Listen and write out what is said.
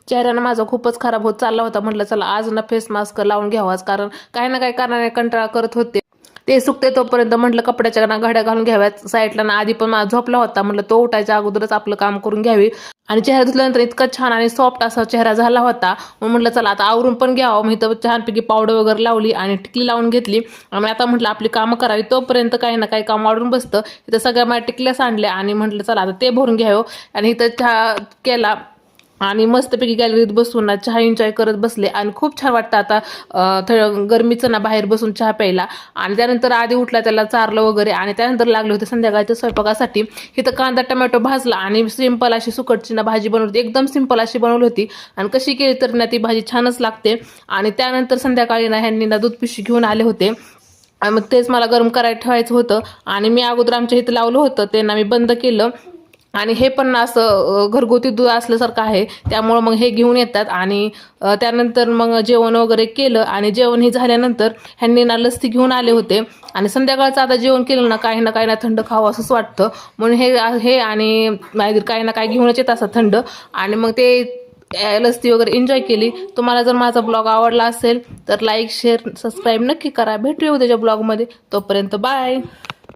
चेहऱ्यानं माझा खूपच खराब होत चालला होता. म्हटलं चला आज ना फेस मास्क लावून घ्यावाच, कारण काही ना काही कारणाने कंटाळा करत होते. ते सुकते तोपर्यंत म्हटलं कपड्याच्या ना घड्या घालून घ्याव्यात साईडला ना. आधी पण माझा झोपला होता, म्हटलं तो उठायच्या अगोदरच आपलं काम करून घ्यावी. आणि चेहरा धुतल्यानंतर इतका छान आणि सॉफ्ट असा चेहरा झाला होता. मग म्हटलं चला आता आवरून पण घ्यावं. मी तर छानपैकी पावडर वगैरे लावली आणि टिकली लावून घेतली. आणि आता म्हटलं आपली कामं करावी, तोपर्यंत काही ना काही काम वाढून बसतं. इथं सगळ्या माझ्या टिकल्या सांडल्या आणि म्हटलं चला आता ते भरून घ्यावं. आणि इथं चहा केला आणि मस्तपैकी गॅलरीत बसून ना चहा एन्जॉय करत बसले. आणि खूप छान वाटतं आता गरमीचं ना बाहेर बसून चहा प्यायला. आणि त्यानंतर आधी उठला, त्याला चारलं वगैरे आणि त्यानंतर लागले होते संध्याकाळच्या स्वयंपाकासाठी. इथं कांदा टमॅटो भाजला आणि सिंपल अशी सुकटची ना भाजी बनवली होती, एकदम सिंपल अशी बनवली होती. आणि कशी केली तर ना ती भाजी छानच लागते. आणि त्यानंतर संध्याकाळी ना ह्यांनी ना दूध पिशवी घेऊन आले होते. आणि मग तेच मला गरम करायला ठेवायचं होतं. आणि मी अगोदर आमच्या इथं लावलं होतं ते ना मी बंद केलं. आणि हे पण असं घरगुती दूध असल्यासारखं आहे, त्यामुळं मग हे घेऊन येतात. आणि त्यानंतर मग जेवण वगैरे केलं. आणि जेवण हे झाल्यानंतर ह्यांनी ना लस्सी घेऊन आले होते. आणि संध्याकाळचं आता जेवण केलं ना काही ना थंड खावं असंच वाटतं, म्हणून हे आणि काही ना काही घेऊनच येत असं थंड. आणि मग ते लस्सी वगैरे एन्जॉय केली. तुम्हाला जर माझा ब्लॉग आवडला असेल तर लाईक शेअर सबस्क्राईब नक्की करा. भेटूया उद्याच्या ब्लॉगमध्ये. तोपर्यंत बाय.